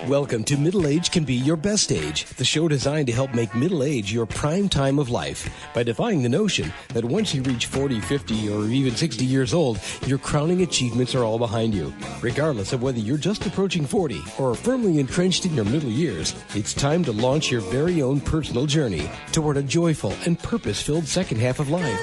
Welcome to Middle Age Can Be Your Best Age, the show designed to help make middle age your prime time of life by defying the notion that once you reach 40, 50, or even 60 years old, your crowning achievements are all behind you. Regardless of whether you're just approaching 40 or firmly entrenched in your middle years, it's time to launch your very own personal journey toward a joyful and purpose-filled second half of life.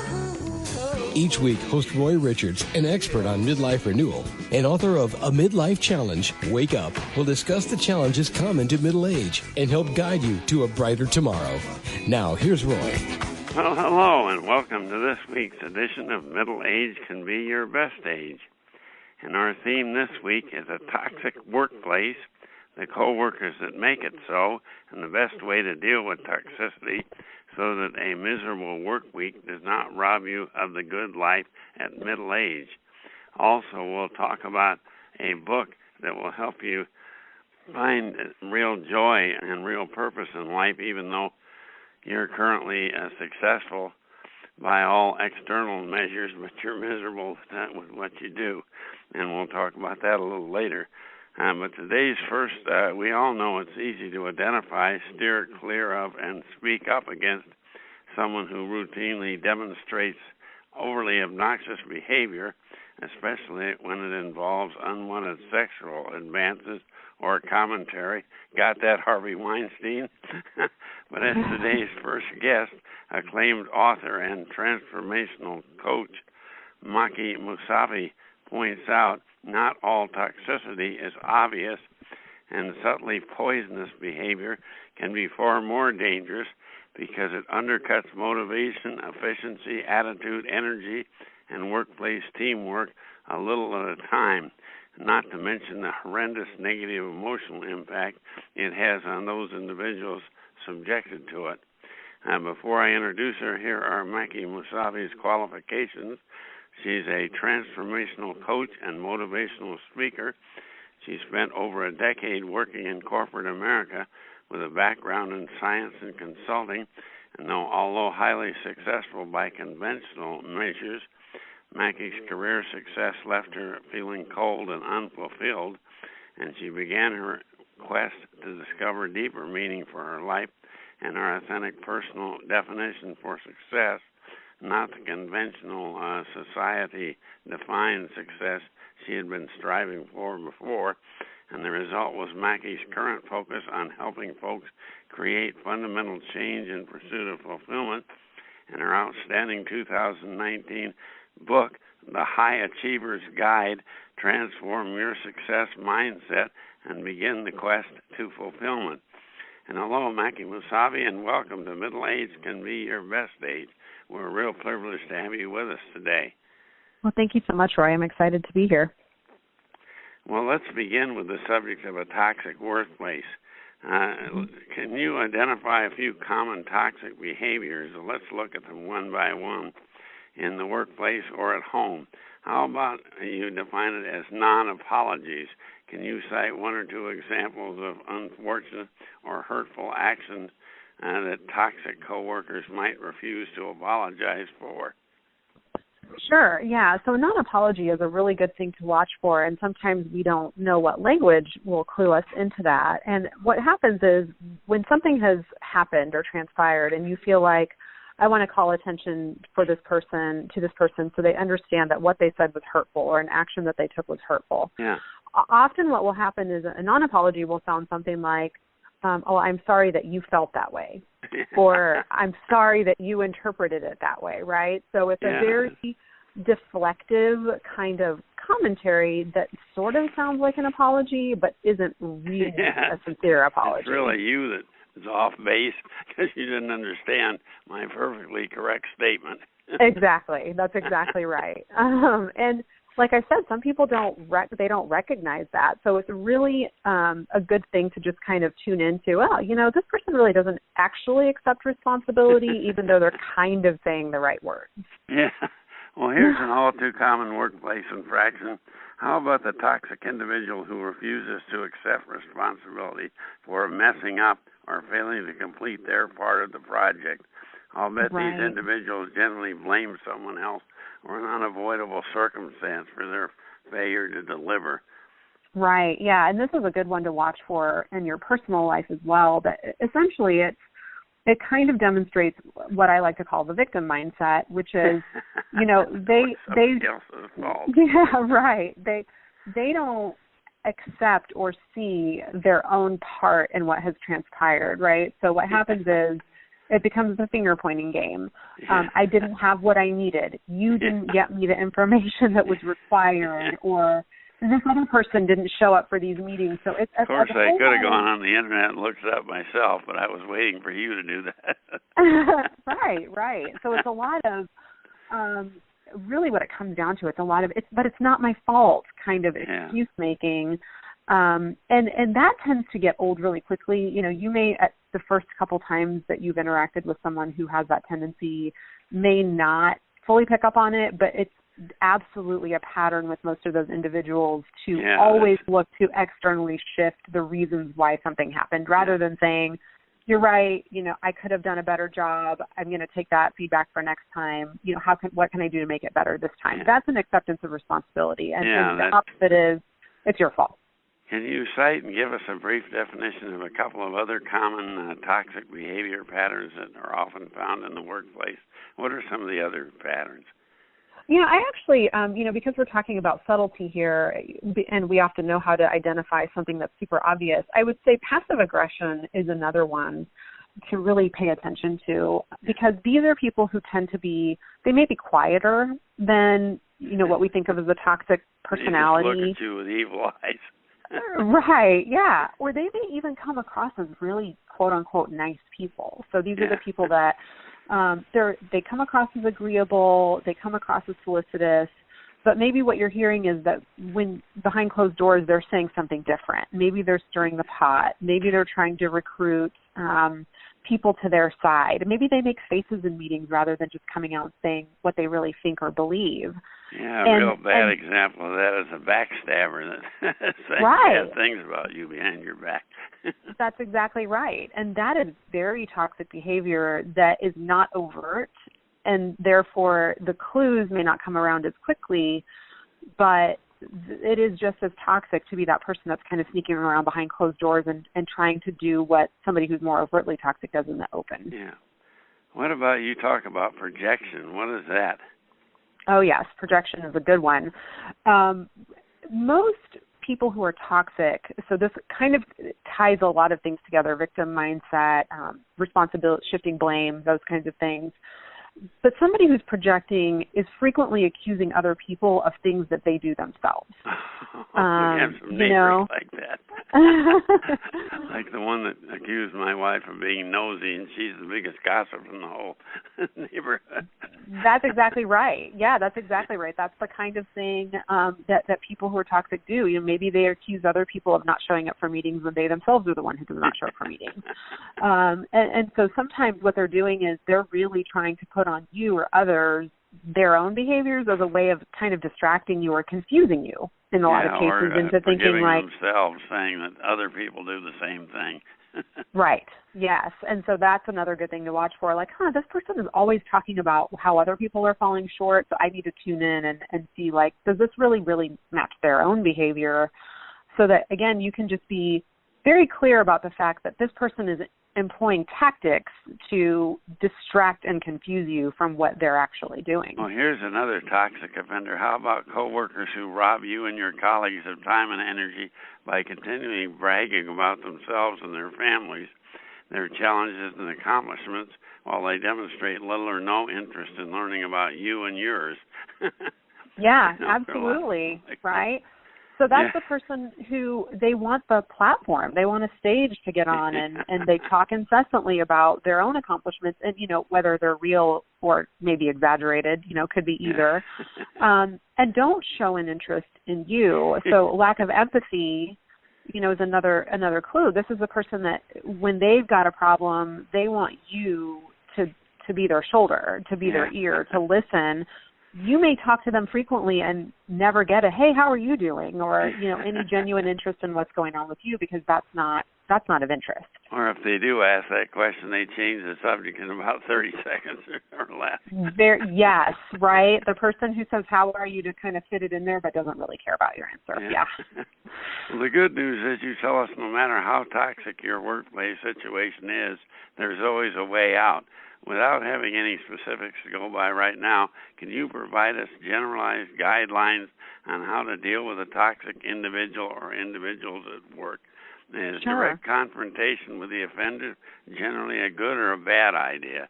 Each week, host Roy Richards, an expert on midlife renewal and author of A Midlife Challenge, Wake Up, will discuss the challenges common to middle age and help guide you to a brighter tomorrow. Now, here's Roy. Well, hello, and welcome to this week's edition of Middle Age Can Be Your Best Age. And our theme this week is a toxic workplace, the co-workers that make it so, and the best way to deal with toxicity so that a miserable work week does not rob you of the good life at middle age. Also, we'll talk about a book that will help you find real joy and real purpose in life, even though you're currently successful by all external measures, but you're miserable with what you do. And we'll talk about that a little later. But today's first, we all know it's easy to identify, steer clear of, and speak up against someone who routinely demonstrates overly obnoxious behavior, especially when it involves unwanted sexual advances or commentary. Got that, Harvey Weinstein? But as today's first guest, acclaimed author and transformational coach Maki Musavi points out, not all toxicity is obvious, and subtly poisonous behavior can be far more dangerous because it undercuts motivation, efficiency, attitude, energy, and workplace teamwork a little at a time, not to mention the horrendous negative emotional impact it has on those individuals subjected to it. Before I introduce her, here are Maki Musavi's qualifications. She's a transformational coach and motivational speaker. She spent over a decade working in corporate America with a background in science and consulting, and although highly successful by conventional measures, Maki's career success left her feeling cold and unfulfilled, and she began her quest to discover deeper meaning for her life and her authentic personal definition for success, not the conventional society-defined success she had been striving for before. And the result was Maki's current focus on helping folks create fundamental change in pursuit of fulfillment, and her outstanding 2019 book, The High Achiever's Guide, Transform Your Success Mindset and Begin the Quest to Fulfillment. And hello, Maki Musavi, and welcome to Middle Age Can Be Your Best Age. We're a real privilege to have you with us today. Well, thank you so much, Roy. I'm excited to be here. Well, let's begin with the subject of a toxic workplace. Can you identify a few common toxic behaviors? Let's look at them one by one in the workplace or at home. How about you define it as non-apologies? Can you cite one or two examples of unfortunate or hurtful actions that toxic coworkers might refuse to apologize for? Sure, yeah. So a non-apology is a really good thing to watch for, and sometimes we don't know what language will clue us into that. And what happens is when something has happened or transpired and you feel like, I want to call attention to this person so they understand that what they said was hurtful or an action that they took was hurtful. Yeah. Often what will happen is a non-apology will sound something like, I'm sorry that you felt that way, or I'm sorry that you interpreted it that way, right? So it's a very deflective kind of commentary that sort of sounds like an apology, but isn't really a sincere apology. It's really you that is off base because you didn't understand my perfectly correct statement. Exactly. That's exactly right. And like I said, some people don't recognize that. So it's really a good thing to just kind of tune into, this person really doesn't actually accept responsibility, even though they're kind of saying the right words. Yeah. Well, here's an all too common workplace infraction. How about the toxic individual who refuses to accept responsibility for messing up or failing to complete their part of the project? I'll bet these individuals generally blame someone else or an unavoidable circumstance for their failure to deliver. Right, yeah, and this is a good one to watch for in your personal life as well. But essentially, it kind of demonstrates what I like to call the victim mindset, which is, you know, yeah, right. They don't accept or see their own part in what has transpired, right? So what happens is it becomes a finger-pointing game. I didn't have what I needed. You didn't get me the information that was required, or this other person didn't show up for these meetings. So it's of course, I could have gone on the internet and looked it up myself, but I was waiting for you to do that. Right. So it's a lot of really what it comes down to. It's a lot of but it's not my fault kind of excuse making. And that tends to get old really quickly. You know, you may, at the first couple times that you've interacted with someone who has that tendency, may not fully pick up on it, but it's absolutely a pattern with most of those individuals to always look to externally shift the reasons why something happened, rather than saying, you're right, you know, I could have done a better job. I'm going to take that feedback for next time. You know, what can I do to make it better this time? That's an acceptance of responsibility. And the opposite is, it's your fault. Can you cite and give us a brief definition of a couple of other common toxic behavior patterns that are often found in the workplace? What are some of the other patterns? You know, I actually, because we're talking about subtlety here, and we often know how to identify something that's super obvious, I would say passive aggression is another one to really pay attention to, because these are people who tend to be, they may be quieter than, you know, what we think of as a toxic personality. They just look at you with evil eyes. Right, yeah. Or they may even come across as really, quote-unquote, nice people. So these are the people that they come across as agreeable, they come across as solicitous, but maybe what you're hearing is that when behind closed doors they're saying something different. Maybe they're stirring the pot. Maybe they're trying to recruit people to their side. Maybe they make faces in meetings rather than just coming out and saying what they really think or believe. Yeah, a real bad example of that is a backstabber that saying bad things about you behind your back. That's exactly right. And that is very toxic behavior that is not overt, and therefore the clues may not come around as quickly, but it is just as toxic to be that person that's kind of sneaking around behind closed doors and trying to do what somebody who's more overtly toxic does in the open. Yeah. What about, you talk about projection? What is that? Oh, yes. Projection is a good one. Most people who are toxic, so this kind of ties a lot of things together, victim mindset, responsibility, shifting blame, those kinds of things. But somebody who's projecting is frequently accusing other people of things that they do themselves. We have some neighbors like that. Like the one that accused my wife of being nosy, and she's the biggest gossip in the whole neighborhood. That's exactly right. Yeah, that's exactly right. That's the kind of thing that people who are toxic do. You know, maybe they accuse other people of not showing up for meetings when they themselves are the one who does not show up for meetings. And so sometimes what they're doing is they're really trying to put on you or others their own behaviors as a way of kind of distracting you or confusing you in a lot of cases into thinking like themselves, saying that other people do the same thing. Right. Yes. And so that's another good thing to watch for. Like, this person is always talking about how other people are falling short, so I need to tune in and see, like, does this really match their own behavior? So that, again, you can just be very clear about the fact that this person is employing tactics to distract and confuse you from what they're actually doing. Well, here's another toxic offender. How about coworkers who rob you and your colleagues of time and energy by continually bragging about themselves and their families, their challenges and accomplishments, while they demonstrate little or no interest in learning about you and yours? Yeah, absolutely, right? So that's the person who they want the platform. They want a stage to get on, and they talk incessantly about their own accomplishments, and, you know, whether they're real or maybe exaggerated, you know, could be either. And don't show an interest in you. So lack of empathy, you know, is another clue. This is a person that when they've got a problem, they want you to be their shoulder, to be their ear, to listen. You may talk to them frequently and never get a, hey, how are you doing? Or, you know, any genuine interest in what's going on with you, because that's not that's not of interest. Or if they do ask that question, they change the subject in about 30 seconds or less. Yes, right? The person who says, how are you, to kind of fit it in there but doesn't really care about your answer. Yeah. Well, the good news is you tell us no matter how toxic your workplace situation is, there's always a way out. Without having any specifics to go by right now, can you provide us generalized guidelines on how to deal with a toxic individual or individuals at work? Is direct confrontation with the offender generally a good or a bad idea?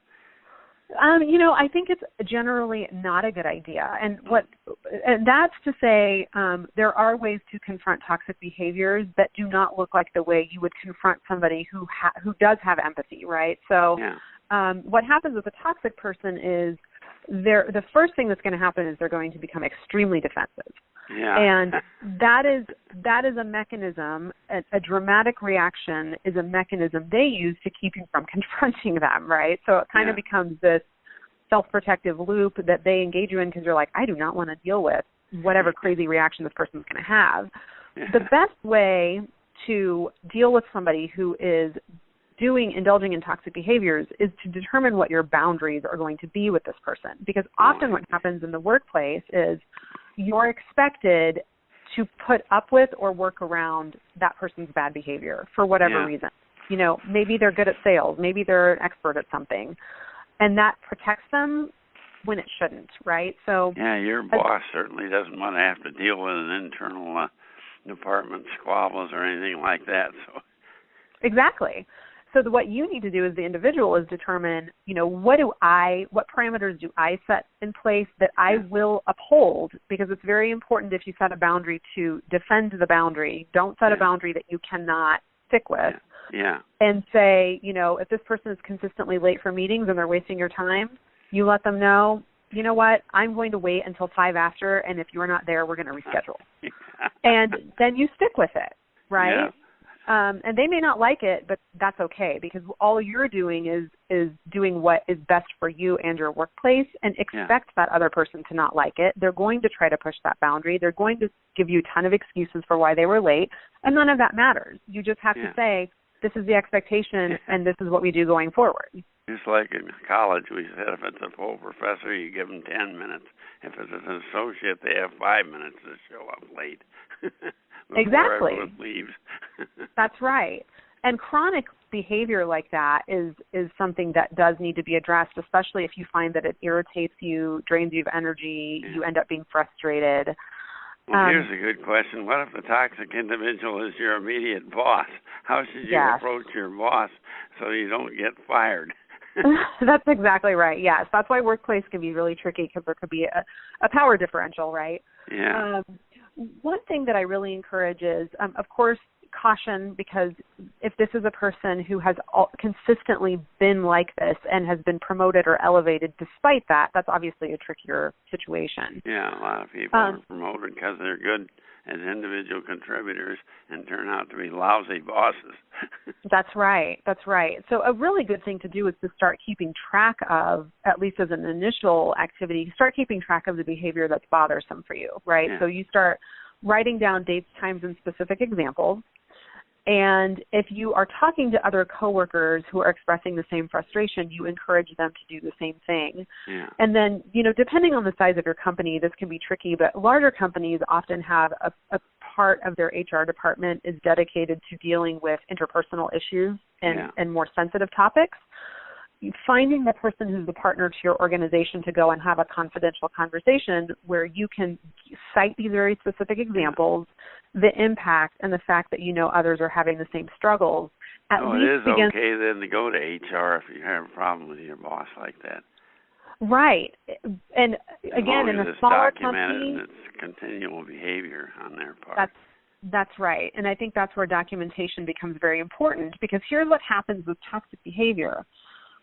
I think it's generally not a good idea. And that's to say there are ways to confront toxic behaviors that do not look like the way you would confront somebody who does have empathy, right? So what happens with a toxic person is the first thing that's going to happen is they're going to become extremely defensive. Yeah. And that is a mechanism, a dramatic reaction is a mechanism they use to keep you from confronting them, right? So it kind of becomes this self-protective loop that they engage you in because you're like, I do not want to deal with whatever crazy reaction this person's going to have. Yeah. The best way to deal with somebody who is indulging in toxic behaviors is to determine what your boundaries are going to be with this person. Because often what happens in the workplace is you're expected to put up with or work around that person's bad behavior for whatever reason. Maybe they're good at sales, maybe they're an expert at something, and that protects them when it shouldn't, right? So your boss certainly doesn't want to have to deal with an internal department squabbles or anything like that. So exactly. So what you need to do as the individual is determine, what parameters do I set in place that I will uphold, because it's very important if you set a boundary to defend the boundary. Don't set a boundary that you cannot stick with. Yeah. And say, if this person is consistently late for meetings and they're wasting your time, you let them know, you know what, I'm going to wait until 5 after, and if you're not there, we're going to reschedule. And then you stick with it, right? Yeah. And they may not like it, but that's okay, because all you're doing is doing what is best for you and your workplace, and expect that other person to not like it. They're going to try to push that boundary. They're going to give you a ton of excuses for why they were late, and none of that matters. You just have to say, this is the expectation, and this is what we do going forward. Just like in college, we said if it's a full professor, you give them 10 minutes. If it's an associate, they have 5 minutes to show up late. Exactly. Everyone leaves. That's right. And chronic behavior like that is something that does need to be addressed, especially if you find that it irritates you, drains you of energy, you end up being frustrated. Well, here's a good question. What if the toxic individual is your immediate boss? How should you approach your boss so you don't get fired? That's exactly right. Yes, that's why workplace can be really tricky, because there could be a power differential, right? Yeah. One thing that I really encourage is, of course, caution, because if this is a person who has consistently been like this and has been promoted or elevated despite that, that's obviously a trickier situation. Yeah, a lot of people are promoted because they're good as individual contributors and turn out to be lousy bosses. That's right. That's right. So a really good thing to do is to start keeping track of, at least as an initial activity, start keeping track of the behavior that's bothersome for you, right? Yeah. So you start writing down dates, times, and specific examples. And if you are talking to other coworkers who are expressing the same frustration, you encourage them to do the same thing. Yeah. And then, depending on the size of your company, this can be tricky, but larger companies often have a part of their HR department is dedicated to dealing with interpersonal issues and more sensitive topics. Finding the person who's the partner to your organization to go and have a confidential conversation where you can cite these very specific examples, the impact, and the fact that others are having the same struggles. It is okay then to go to HR if you have a problem with your boss like that. Right. And again, in a smaller company, and it's continual behavior on their part. That's right. And I think that's where documentation becomes very important, because here's what happens with toxic behavior.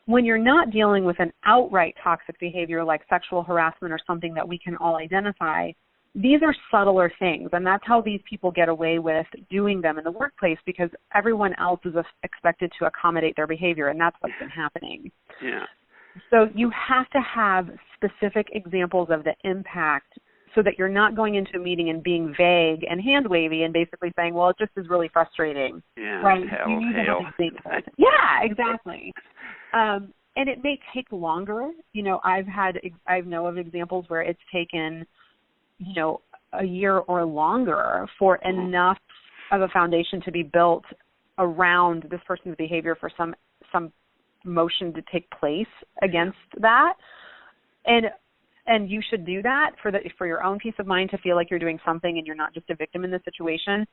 When you're not dealing with an outright toxic behavior like sexual harassment or something that we can all identify, these are subtler things, and that's how these people get away with doing them in the workplace, because everyone else is expected to accommodate their behavior, and that's what's been happening. Yeah. So you have to have specific examples of the impact so that you're not going into a meeting and being vague and hand-wavy and basically saying, well, it just is really frustrating. Yeah, right? telltale. Yeah, exactly. And it may take longer. I know of examples where it's taken, a year or longer for enough of a foundation to be built around this person's behavior for some motion to take place against that. And you should do that for your own peace of mind, to feel like you're doing something and you're not just a victim in the situation.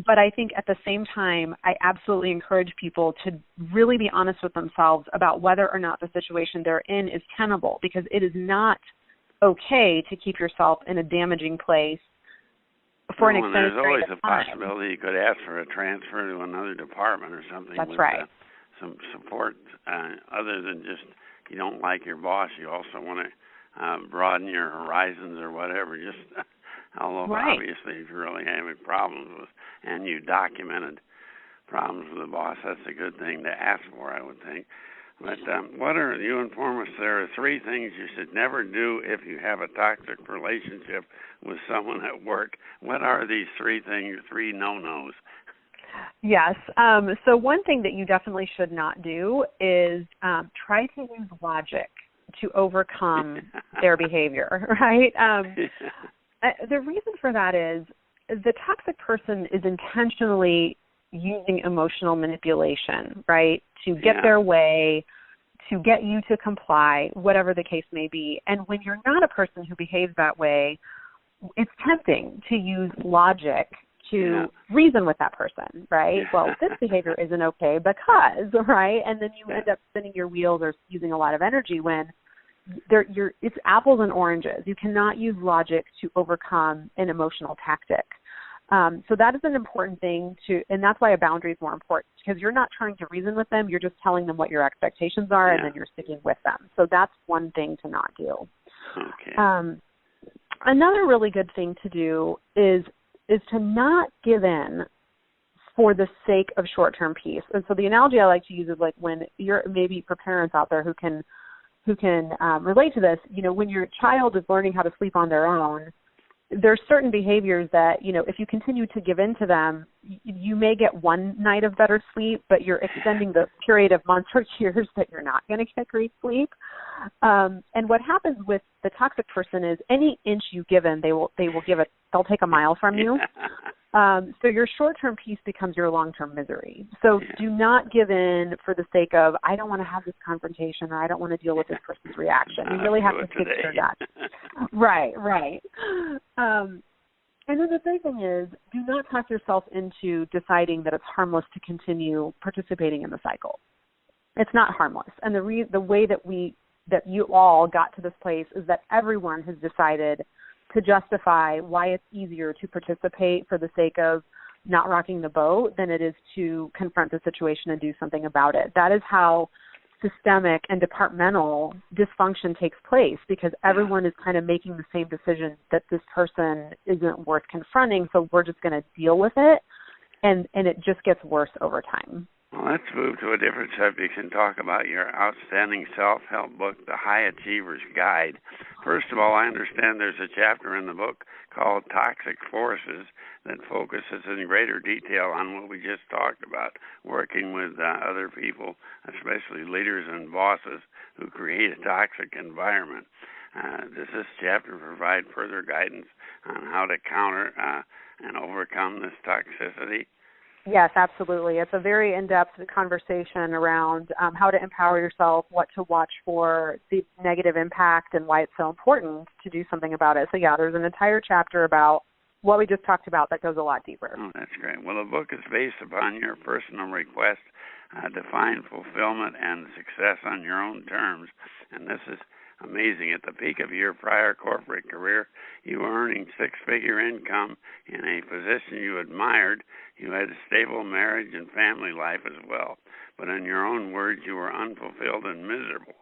But I think at the same time, I absolutely encourage people to really be honest with themselves about whether or not the situation they're in is tenable, because it is not okay to keep yourself in a damaging place for an extended period of time. There's always a possibility you could ask for a transfer to another department or something. That's right. Some support other than just you don't like your boss. You also want to broaden your horizons or whatever. Just although obviously if you're really having problems with, and you documented problems with the boss, that's a good thing to ask for, I would think. But you inform us there are 3 things you should never do if you have a toxic relationship with someone at work. What are these 3 things, 3 no-nos? Yes. So one thing that you definitely should not do is try to use logic to overcome their behavior, right? The reason for that is the toxic person is intentionally using emotional manipulation, right, to get their way, to get you to comply, whatever the case may be. And when you're not a person who behaves that way, it's tempting to use logic to reason with that person, right? Well, this behavior isn't okay because, right? And then you end up spinning your wheels or using a lot of energy when it's apples and oranges. You cannot use logic to overcome an emotional tactic. So that is an important thing and that's why a boundary is more important, because you're not trying to reason with them. You're just telling them what your expectations are, and then you're sticking with them. So that's one thing to not do. Okay. Another really good thing to do is to not give in for the sake of short-term peace. And so the analogy I like to use is like when you're maybe for parents out there who can relate to this, when your child is learning how to sleep on their own, there's certain behaviors that, if you continue to give in to them, you may get one night of better sleep, but you're extending the period of months or years that you're not going to get great sleep. And what happens with the toxic person is any inch you give in, they'll take a mile from you. So your short-term peace becomes your long-term misery. So do not give in for the sake of, I don't want to have this confrontation, or I don't want to deal with this person's reaction. You really have to stick to your gut. Right. And then the third thing is, do not talk yourself into deciding that it's harmless to continue participating in the cycle. It's not harmless. And the way that you all got to this place is that everyone has decided to justify why it's easier to participate for the sake of not rocking the boat than it is to confront the situation and do something about it. That is how systemic and departmental dysfunction takes place, because everyone is kind of making the same decision that this person isn't worth confronting, so we're just going to deal with it, and it just gets worse over time. Well, let's move to a different subject and talk about your outstanding self-help book, The High Achiever's Guide. First of all, I understand there's a chapter in the book called Toxic Forces that focuses in greater detail on what we just talked about, working with other people, especially leaders and bosses who create a toxic environment. Does this chapter provide further guidance on how to counter and overcome this toxicity? Yes, absolutely. It's a very in-depth conversation around how to empower yourself, what to watch for, the negative impact, and why it's so important to do something about it. So, there's an entire chapter about what we just talked about that goes a lot deeper. Oh, that's great. Well, the book is based upon your personal request to find fulfillment and success on your own terms, and this is amazing. At the peak of your prior corporate career, you were earning 6-figure income in a position you admired. You had a stable marriage and family life as well. But in your own words, you were unfulfilled and miserable.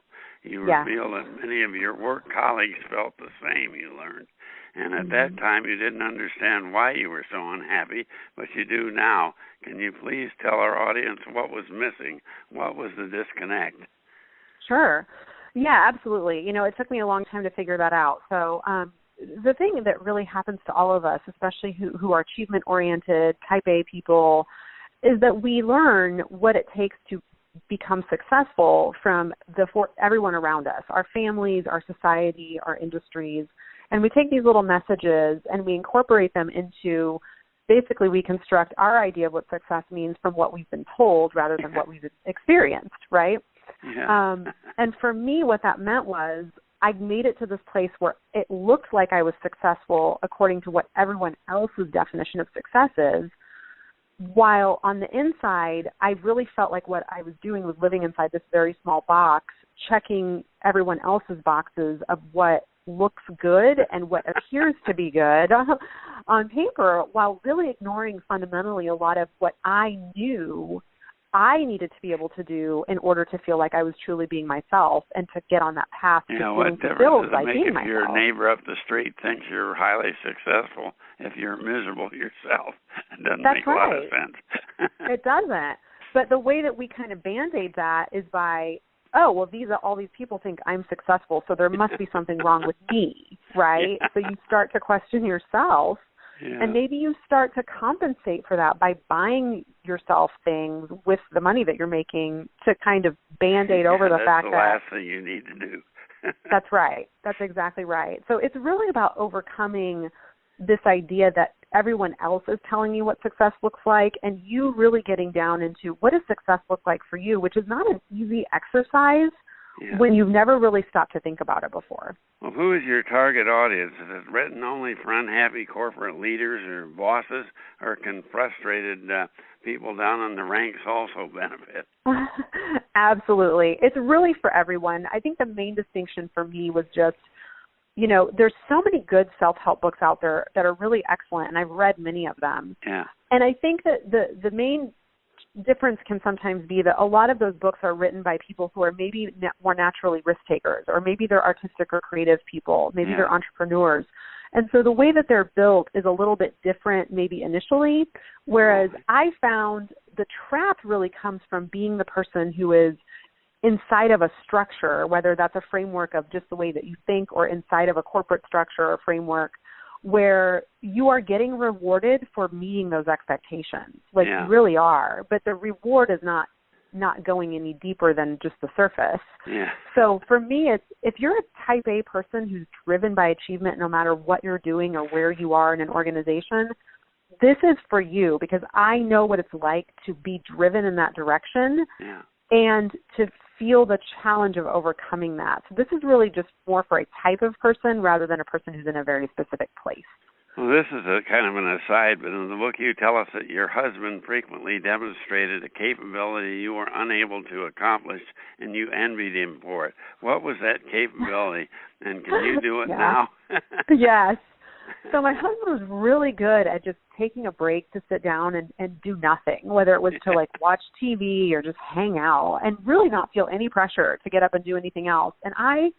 You reveal that many of your work colleagues felt the same, you learned. And at that time, you didn't understand why you were so unhappy, but you do now. Can you please tell our audience what was missing? What was the disconnect? Sure. Yeah, absolutely. It took me a long time to figure that out. So the thing that really happens to all of us, especially who are achievement-oriented, type A people, is that we learn what it takes to become successful from everyone around us, our families, our society, our industries. And we take these little messages and we incorporate them into, basically we construct our idea of what success means from what we've been told rather than what we've experienced, right? Yeah. And for me, what that meant was I made it to this place where it looked like I was successful according to what everyone else's definition of success is, while on the inside, I really felt like what I was doing was living inside this very small box, checking everyone else's boxes of what looks good and what appears to be good on paper, while really ignoring fundamentally a lot of what I knew I needed to be able to do in order to feel like I was truly being myself and to get on that path to feeling fulfilled by being myself. If your neighbor up the street thinks you're highly successful, if you're miserable yourself, it doesn't make a lot of sense. It doesn't. But the way that we kind of band-aid that is by, oh, well, all these people think I'm successful, so there must be something wrong with me, right? Yeah. So you start to question yourself. Yeah. And maybe you start to compensate for that by buying yourself things with the money that you're making to kind of Band-Aid over the fact that... That's the last thing you need to do. That's right. That's exactly right. So it's really about overcoming this idea that everyone else is telling you what success looks like and you really getting down into what does success look like for you, which is not an easy exercise when you've never really stopped to think about it before. Well, who is your target audience? Is it written only for unhappy corporate leaders or bosses, or can frustrated people down in the ranks also benefit? Absolutely. It's really for everyone. I think the main distinction for me was just, there's so many good self-help books out there that are really excellent, and I've read many of them. Yeah. And I think that the main difference can sometimes be that a lot of those books are written by people who are maybe more naturally risk takers, or maybe they're artistic or creative people, maybe they're entrepreneurs. And so the way that they're built is a little bit different maybe initially, whereas I found the trap really comes from being the person who is inside of a structure, whether that's a framework of just the way that you think or inside of a corporate structure or framework, where you are getting rewarded for meeting those expectations. Like you really are, but the reward is not going any deeper than just the surface. Yeah. So for me, it's if you're a type A person who's driven by achievement no matter what you're doing or where you are in an organization, this is for you because I know what it's like to be driven in that direction and to feel the challenge of overcoming that. So this is really just more for a type of person rather than a person who's in a very specific place. Well, this is a kind of an aside, but in the book you tell us that your husband frequently demonstrated a capability you were unable to accomplish, and you envied him for it. What was that capability, and can you do it now? Yes. So my husband was really good at just taking a break to sit down and do nothing, whether it was to watch TV or just hang out and really not feel any pressure to get up and do anything else. And I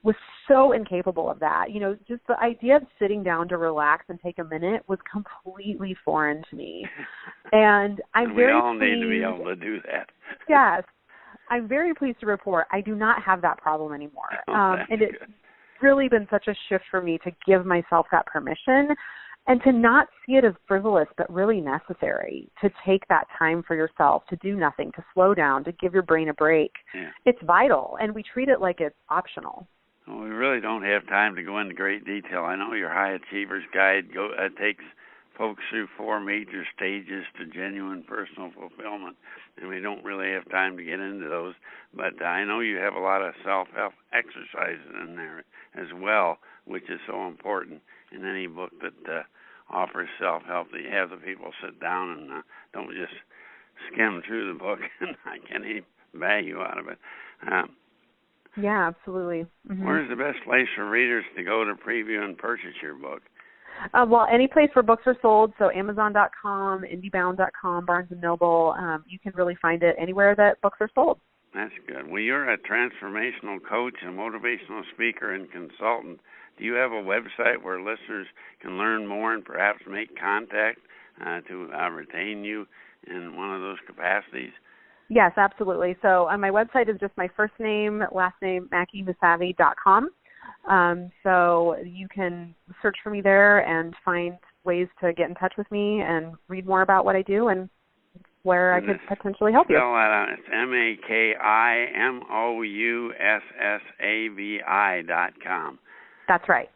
was so incapable of that. Just the idea of sitting down to relax and take a minute was completely foreign to me. And I'm very pleased. We all need to be able to do that. Yes. I'm very pleased to report I do not have that problem anymore. And it's really been such a shift for me to give myself that permission and to not see it as frivolous, but really necessary to take that time for yourself, to do nothing, to slow down, to give your brain a break. Yeah. It's vital, and we treat it like it's optional. Well, we really don't have time to go into great detail. I know your High Achievers Guide takes folks through 4 major stages to genuine personal fulfillment, and we don't really have time to get into those. But I know you have a lot of self-help exercises in there as well, which is so important in any book that offers self-help, that you have the people sit down and don't just skim through the book and not get any value out of it. Yeah, absolutely. Mm-hmm. Where's the best place for readers to go to preview and purchase your book? Well, any place where books are sold, so Amazon.com, IndieBound.com, Barnes & Noble, you can really find it anywhere that books are sold. That's good. Well, you're a transformational coach, a motivational speaker, and consultant. Do you have a website where listeners can learn more and perhaps make contact to retain you in one of those capacities? Yes, absolutely. So my website is just my first name, last name, MackeyMusavi.com. So you can search for me there and find ways to get in touch with me and read more about what I do and where I could potentially help you. Spell that out. It's MAKIMOUSSAVI.com. That's right.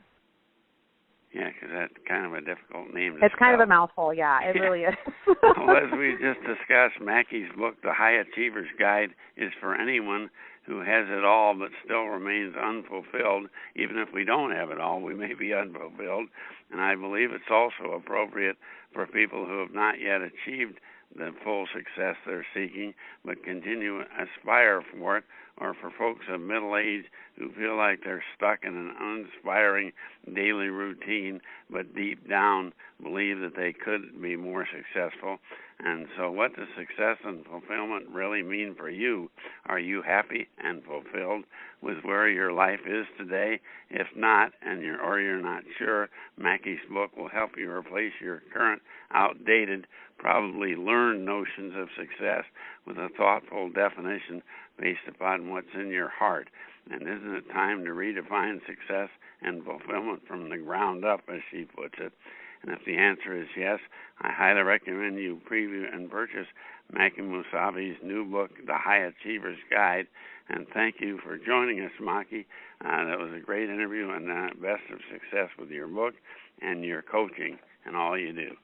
Yeah, because that's kind of a difficult name to It's spell. Kind of a mouthful, yeah. It really is. Well, as we just discussed, Mackie's book, The High Achiever's Guide, is for anyone who has it all but still remains unfulfilled. Even if we don't have it all, we may be unfulfilled. And I believe it's also appropriate for people who have not yet achieved the full success they're seeking, but continue to aspire for it, or for folks of middle age who feel like they're stuck in an uninspiring daily routine, but deep down believe that they could be more successful. And so what does success and fulfillment really mean for you? Are you happy and fulfilled with where your life is today? If not, and you're not sure, Mackie's book will help you replace your current outdated, probably learned notions of success with a thoughtful definition based upon what's in your heart. And isn't it time to redefine success and fulfillment from the ground up, as she puts it? And if the answer is yes, I highly recommend you preview and purchase Mackie Musavi's new book, The High Achiever's Guide. And thank you for joining us, Mackie. That was a great interview, and best of success with your book and your coaching and all you do.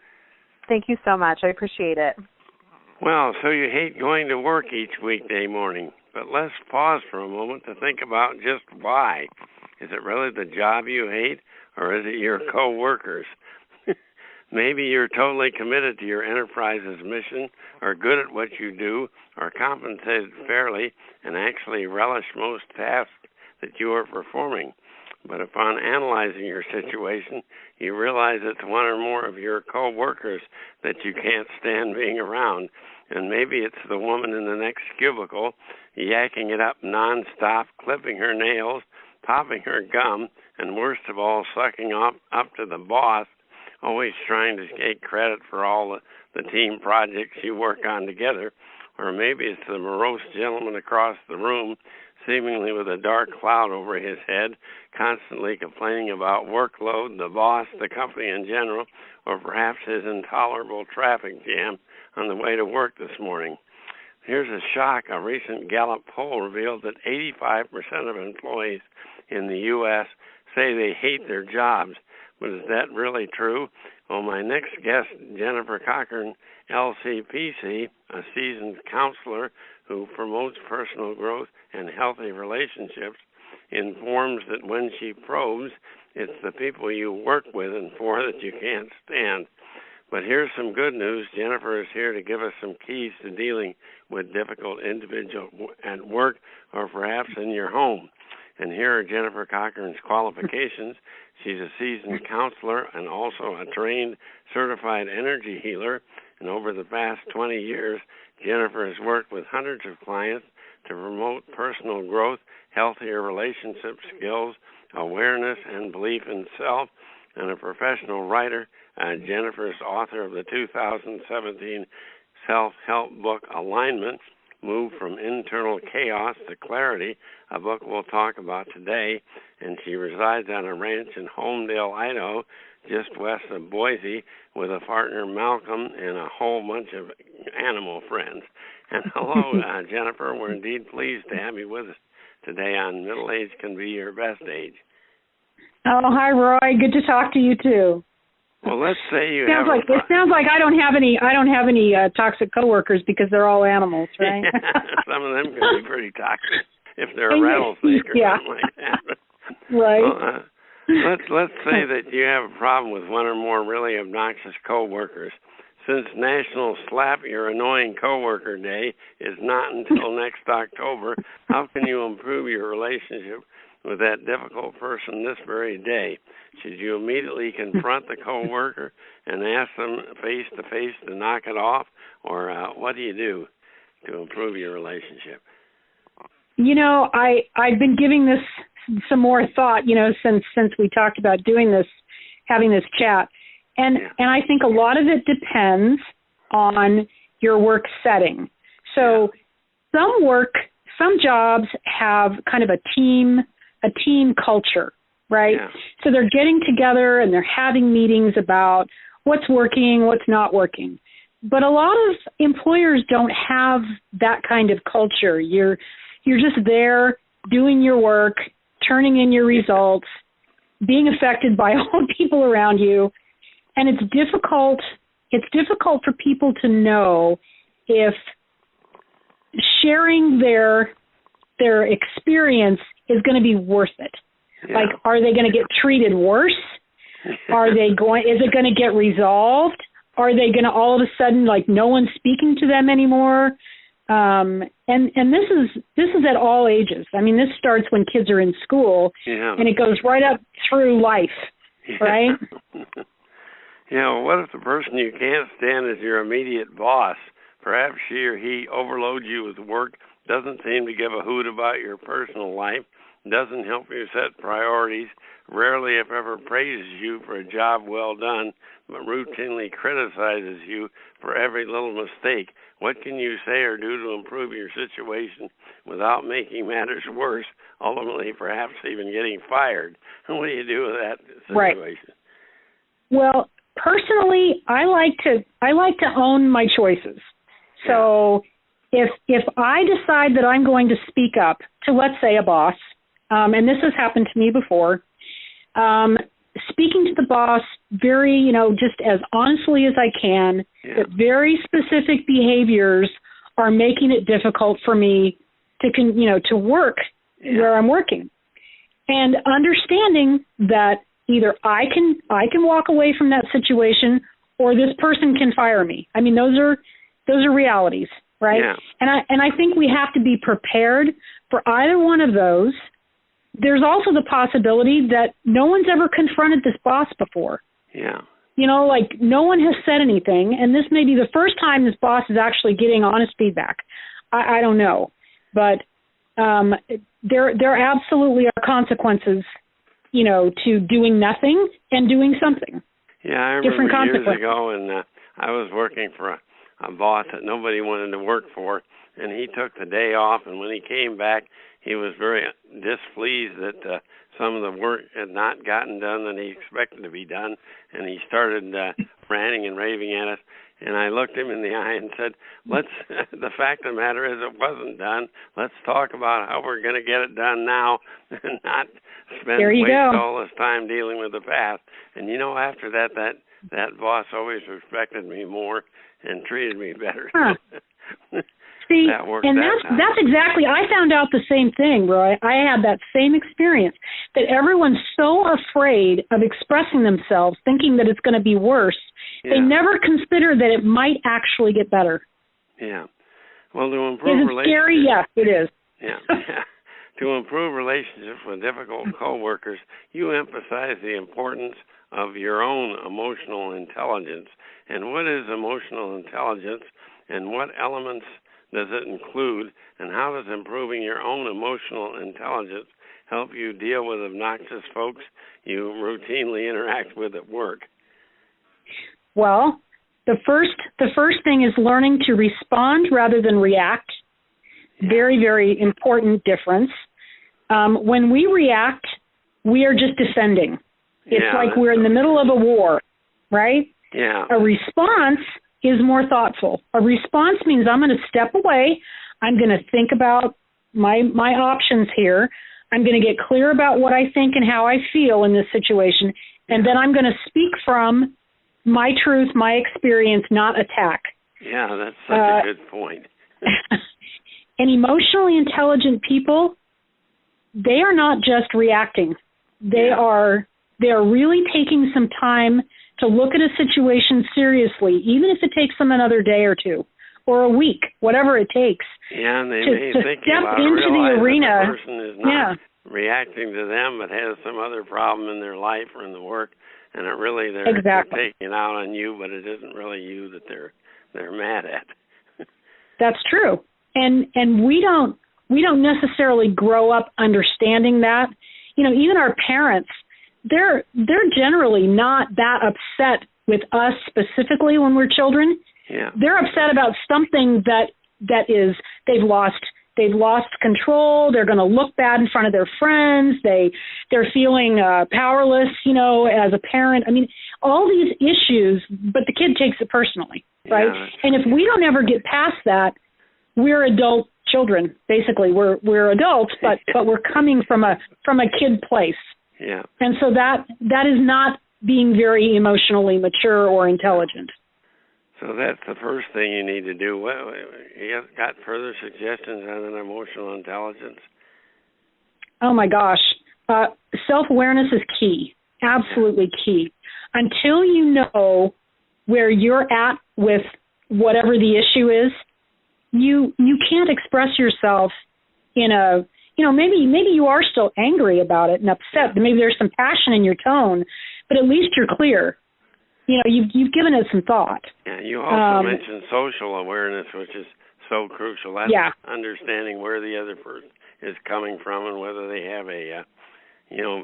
Thank you so much. I appreciate it. Well, so you hate going to work each weekday morning, but let's pause for a moment to think about just why. Is it really the job you hate, or is it your co-workers? Maybe you're totally committed to your enterprise's mission, or good at what you do, or compensated fairly, and actually relish most tasks that you are performing. But upon analyzing your situation, you realize it's one or more of your co-workers that you can't stand being around. And maybe it's the woman in the next cubicle, yakking it up nonstop, clipping her nails, popping her gum, and worst of all, sucking up to the boss, always trying to take credit for all the team projects you work on together. Or maybe it's the morose gentleman across the room, seemingly with a dark cloud over his head, constantly complaining about workload, the boss, the company in general, or perhaps his intolerable traffic jam on the way to work this morning. Here's a shock. A recent Gallup poll revealed that 85% of employees in the U.S. say they hate their jobs. But is that really true? Well, my next guest, Jennifer Cochran, LCPC, a seasoned counselor who promotes personal growth and healthy relationships, informs that when she probes, it's the people you work with and for that you can't stand. But here's some good news. Jennifer is here to give us some keys to dealing with difficult individuals at work or perhaps in your home. And here are Jennifer Cochran's qualifications. She's a seasoned counselor and also a trained certified energy healer. And over the past 20 years, Jennifer has worked with hundreds of clients to promote personal growth, healthier relationship skills, awareness, and belief in self. And a professional writer, Jennifer is author of the 2017 self-help book, Alignment, Move from Internal Chaos to Clarity, a book we'll talk about today. And she resides on a ranch in Homedale, Idaho, just west of Boise, with a partner, Malcolm, and a whole bunch of animal friends. And hello, Jennifer. We're indeed pleased to have you with us today on Middle Age Can Be Your Best Age. Oh, hi, Roy. Good to talk to you too. Well, let's say you sounds have like it sounds like I don't have any toxic coworkers because they're all animals, right? Some of them can be pretty toxic if they're a rattlesnake or something like that. Right. Well, let's say that you have a problem with one or more really obnoxious coworkers. Since National Slap Your Annoying Coworker Day is not until next October, how can you improve your relationship with that difficult person this very day? Should you immediately confront the coworker and ask them face-to-face to knock it off, or what do you do to improve your relationship? You know, I've been giving this some more thought, since we talked about doing this, having this chat. And I think a lot of it depends on your work setting. So some jobs have kind of a team a team culture, right? Yeah. So they're getting together and they're having meetings about what's working, what's not working. But a lot of employers don't have that kind of culture. You're just there doing your work, turning in your results, being affected by all the people around you. And it's difficult for people to know if sharing their experience is going to be worth it. Yeah. Like, are they going to get treated worse? Is it going to get resolved? Are they going to all of a sudden, like, no one's speaking to them anymore? And this is at all ages. I mean, this starts when kids are in school, and it goes right up through life, right? What if the person you can't stand is your immediate boss? Perhaps she or he overloads you with work, doesn't seem to give a hoot about your personal life, doesn't help you set priorities, rarely if ever praises you for a job well done, but routinely criticizes you for every little mistake. What can you say or do to improve your situation without making matters worse, ultimately perhaps even getting fired? What do you do with that situation? Right. Well, personally, I like to own my choices. So if I decide that I'm going to speak up to, let's say, a boss, and this has happened to me before, speaking to the boss very, just as honestly as I can, that very specific behaviors are making it difficult for me to work where I'm working. And understanding that either I can walk away from that situation or this person can fire me. I mean, those are realities, right? Yeah. And I think we have to be prepared for either one of those. There's also the possibility that no one's ever confronted this boss before. Yeah. Like, no one has said anything, and this may be the first time this boss is actually getting honest feedback. I don't know. But there absolutely are consequences, to doing nothing and doing something. Yeah, I remember years ago, and I was working for a boss that nobody wanted to work for, and he took the day off, and when he came back, he was very displeased that some of the work had not gotten done that he expected to be done, and he started ranting and raving at us. And I looked him in the eye and said, the fact of the matter is it wasn't done. Let's talk about how we're going to get it done now and not waste all this time dealing with the past. And, after that boss always respected me more and treated me better. Huh. See, and that's exactly, I found out the same thing, Roy. I had that same experience, that everyone's so afraid of expressing themselves, thinking that it's going to be worse. Yeah. They never consider that it might actually get better. Yeah. Well, to improve relationships. Is it scary? Yeah, it is. Yeah. To improve relationships with difficult coworkers, you emphasize the importance of your own emotional intelligence. And what is emotional intelligence, and what elements does it include, and how does improving your own emotional intelligence help you deal with obnoxious folks you routinely interact with at work? Well, the first thing is learning to respond rather than react. Very, very important difference. When we react, we are just defending. It's like we're in the middle of a war, right? Yeah. A response is more thoughtful. A response means I'm going to step away. I'm going to think about my options here. I'm going to get clear about what I think and how I feel in this situation, and then I'm going to speak from my truth, my experience, not attack. Yeah, that's such a good point. And emotionally intelligent people, they are not just reacting. They are really taking some time to look at a situation seriously, even if it takes them another day or two or a week, whatever it takes. Yeah, and they to think step about into the arena. The person is not reacting to them, but has some other problem in their life or in the work, and they're taking out on you, but it isn't really you that they're mad at. That's true, and we don't necessarily grow up understanding that. Even our parents, they're generally not that upset with us specifically when we're children. Yeah. They're upset about something that is they've lost they've lost control. They're going to look bad in front of their friends. They're feeling powerless, as a parent. I mean, all these issues, but the kid takes it personally, right? Yeah. And if we don't ever get past that, we're adult children. Basically, we're adults, but we're coming from a kid place. Yeah. And so that is not being very emotionally mature or intelligent. So that's the first thing you need to do. You got further suggestions on an emotional intelligence? Oh, my gosh. Self-awareness is key, absolutely key. Until you know where you're at with whatever the issue is, you can't express yourself in a, maybe you are still angry about it and upset. Maybe there's some passion in your tone, but at least you're clear. You've given it some thought. Yeah, you also mentioned social awareness, which is so crucial. That's understanding where the other person is coming from and whether they have a,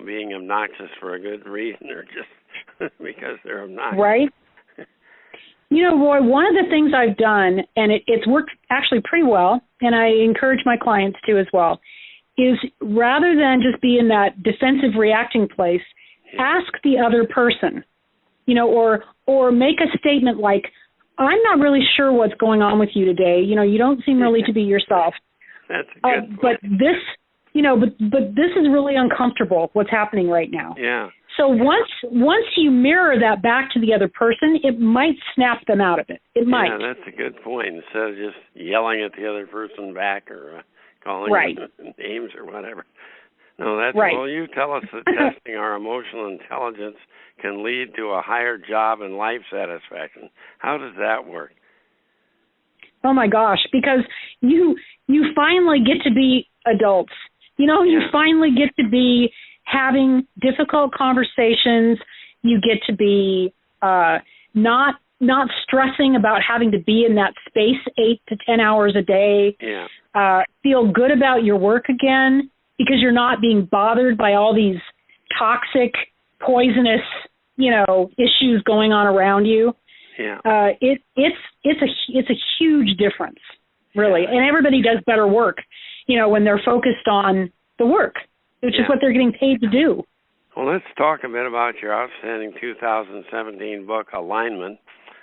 being obnoxious for a good reason or just because they're obnoxious. Right. Roy, one of the things I've done, and it's worked actually pretty well, and I encourage my clients to as well, is rather than just be in that defensive reacting place, ask the other person. Or make a statement like, I'm not really sure what's going on with you today. You don't seem really to be yourself. That's a good point. But this, but this is really uncomfortable, what's happening right now. Yeah. So once you mirror that back to the other person, it might snap them out of it. It might. Yeah, that's a good point. Instead of just yelling at the other person back or calling them names or whatever. No, that's right. Well, you tell us that testing our emotional intelligence can lead to a higher job and life satisfaction. How does that work? Oh my gosh, because you finally get to be adults. You finally get to be having difficult conversations. You get to be not stressing about having to be in that space 8 to 10 hours a day. Yeah. Feel good about your work again, because you're not being bothered by all these toxic, poisonous, issues going on around you. Yeah. It's a huge difference, really. Yeah. And everybody does better work, when they're focused on the work, which is what they're getting paid to do. Well, let's talk a bit about your outstanding 2017 book, Alignment.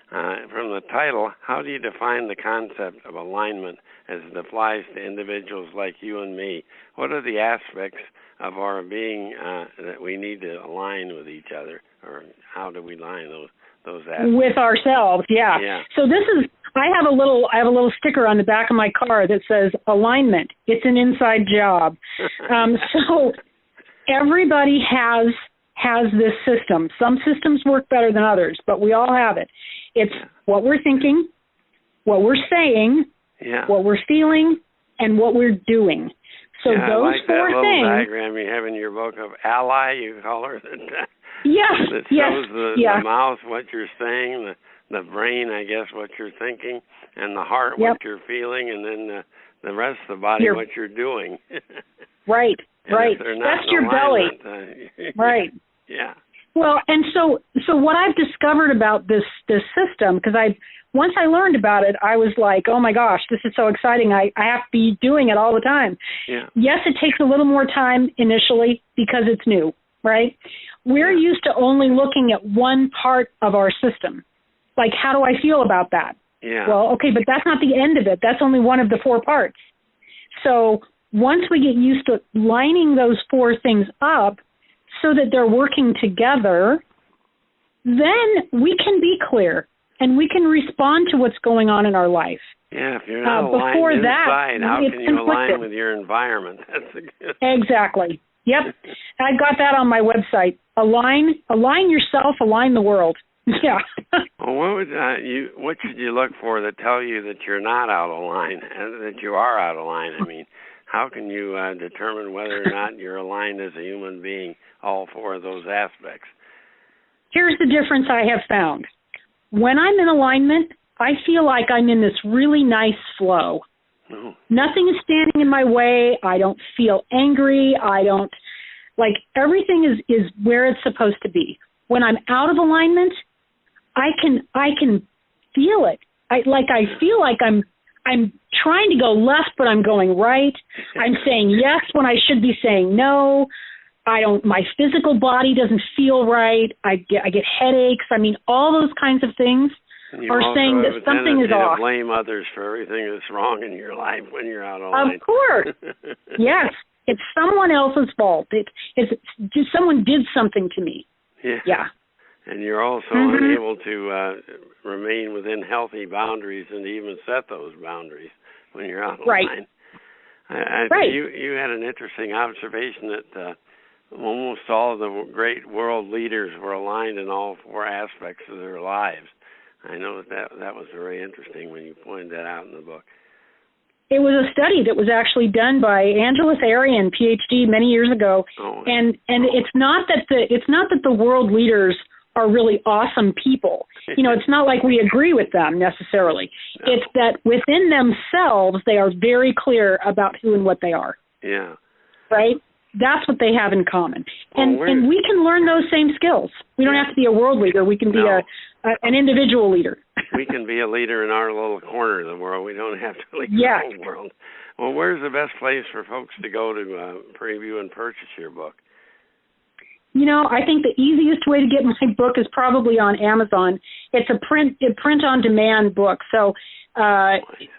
From the title, how do you define the concept of alignment as it applies to individuals like you and me? What are the aspects of our being that we need to align with each other, or how do we align those aspects? With ourselves, yeah. So I have a little sticker on the back of my car that says alignment. It's an inside job. So everybody has this system. Some systems work better than others, but we all have it. It's what we're thinking, what we're saying, what we're feeling, and what we're doing. So those I like four that little things. diagram you have in your book of ally, you call her, that shows the mouth what you're saying, the brain, I guess, what you're thinking, and the heart what you're feeling, and then the rest of the body what you're doing. Right. That's your belly. Right. Yeah. Well, and so what I've discovered about this system, because once I learned about it, I was like, oh my gosh, this is so exciting. I have to be doing it all the time. Yeah. Yes, it takes a little more time initially because it's new, right? We're used to only looking at one part of our system. Like, how do I feel about that? Yeah. Well, okay, but that's not the end of it. That's only one of the 4 parts. So once we get used to lining those 4 things up so that they're working together, then we can be clear and we can respond to what's going on in our life. Yeah, if you're not aligned inside, how can you align with your environment? Exactly. Yep. I got that on my website. Align yourself, align the world. Yeah. Well, what should you look for that tell you that you're not out of line and that you are out of line? I mean, how can you determine whether or not you're aligned as a human being, all 4 of those aspects? Here's the difference I have found. When I'm in alignment, I feel like I'm in this really nice flow. Oh. Nothing is standing in my way. I don't feel angry. Everything is where it's supposed to be. When I'm out of alignment, I can feel it. I feel like I'm trying to go left, but I'm going right. I'm saying yes when I should be saying no. My physical body doesn't feel right. I get headaches. I mean, all those kinds of things are saying that something is off. You blame others for everything that's wrong in your life when you're out of line. Of course. Yes. It's someone else's fault. It's just someone did something to me. Yeah. And you're also unable to remain within healthy boundaries and even set those boundaries when you're out of line. Right. You had an interesting observation that almost all of the great world leaders were aligned in all four aspects of their lives. I know that was very interesting when you pointed that out in the book. It was a study that was actually done by Angeles Arian, PhD, many years ago, and it's not that the world leaders are really awesome people. It's not like we agree with them necessarily. No. It's that within themselves they are very clear about who and what they are. Yeah. Right? That's what they have in common. And we can learn those same skills. We don't have to be a world leader. We can be an individual leader. We can be a leader in our little corner of the world. We don't have to lead the whole world. Well, where's the best place for folks to go to preview and purchase your book? I think the easiest way to get my book is probably on Amazon. It's a print-on-demand book, so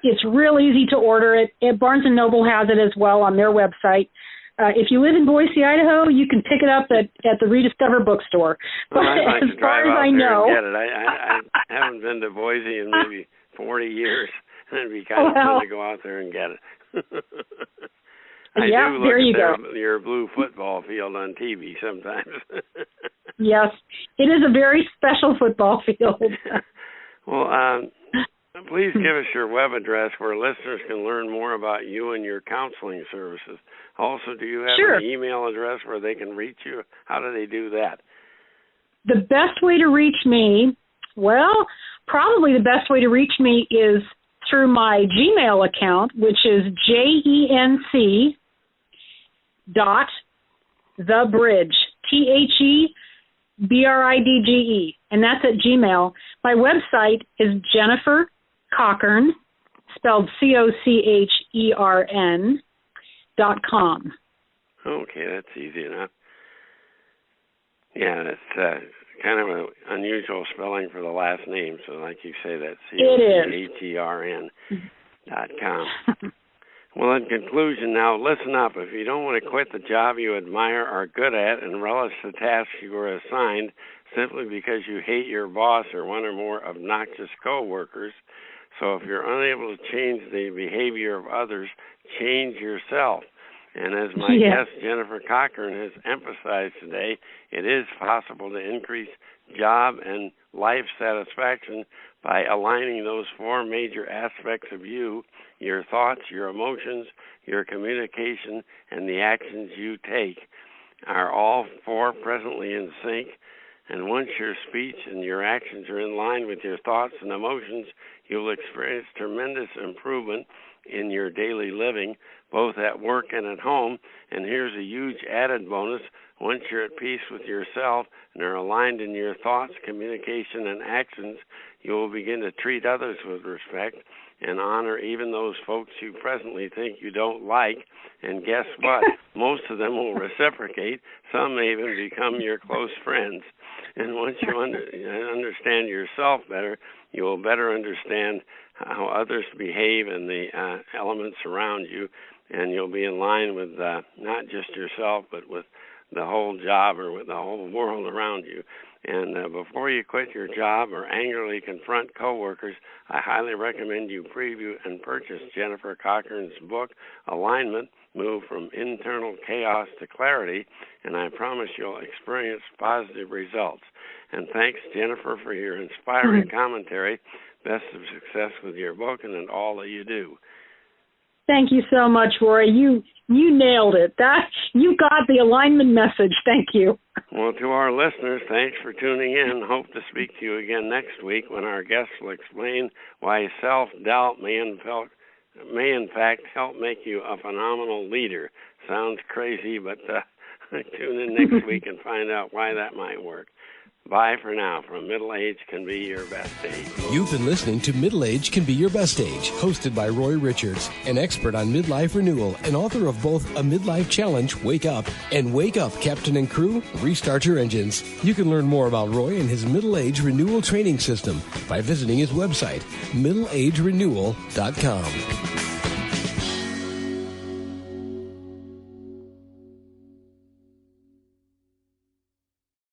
it's real easy to order it. Barnes & Noble has it as well on their website. If you live in Boise, Idaho, you can pick it up at the Rediscover bookstore. Well, I'd like as far as I know, and get it. I haven't been to Boise in maybe 40 years, and it'd be kind of fun to go out there and get it. I do look at your blue football field on TV sometimes. Yes, it is a very special football field. Well, please give us your web address where listeners can learn more about you and your counseling services. Also, do you have an email address where they can reach you? How do they do that? The best way to reach me, probably the best way to reach me is through my Gmail account, which is JENC.TheBridge, TheBridge, and that's at Gmail. My website is Jennifer Cochern, spelled COCHERN.com. Okay, that's easy enough. Yeah, that's kind of an unusual spelling for the last name. So, like you say, that's COCHERN.com. Well, in conclusion, now listen up. If you don't want to quit the job you admire, are good at, and relish the tasks you were assigned simply because you hate your boss or one or more obnoxious coworkers. So if you're unable to change the behavior of others, change yourself. And as my guest, Jennifer Cochern, has emphasized today, it is possible to increase job and life satisfaction by aligning those four major aspects of you: your thoughts, your emotions, your communication, and the actions you take. Are all four presently in sync? And once your speech and your actions are in line with your thoughts and emotions, you'll experience tremendous improvement in your daily living, both at work and at home. And here's a huge added bonus. Once you're at peace with yourself and are aligned in your thoughts, communication, and actions, you will begin to treat others with respect and honor even those folks you presently think you don't like. And guess what? Most of them will reciprocate. Some may even become your close friends. And once you understand yourself better, you will better understand how others behave and the elements around you, and you'll be in line with not just yourself, but with the whole job or with the whole world around you. And before you quit your job or angrily confront coworkers, I highly recommend you preview and purchase Jennifer Cochern's book, Alignment: Move from Internal Chaos to Clarity, and I promise you'll experience positive results. And thanks, Jennifer, for your inspiring commentary. Best of success with your book and in all that you do. Thank you so much, Roy. You nailed it. You got the alignment message. Thank you. Well, to our listeners, thanks for tuning in. Hope to speak to you again next week when our guests will explain why self-doubt may in fact help make you a phenomenal leader. Sounds crazy, but tune in next week and find out why that might work. Bye for now from Middle Age Can Be Your Best Age. You've been listening to Middle Age Can Be Your Best Age, hosted by Roy Richards, an expert on midlife renewal and author of both A Midlife Challenge, Wake Up, and Wake Up, Captain and Crew, Restart Your Engines. You can learn more about Roy and his Middle Age Renewal Training System by visiting his website, middleagerenewal.com.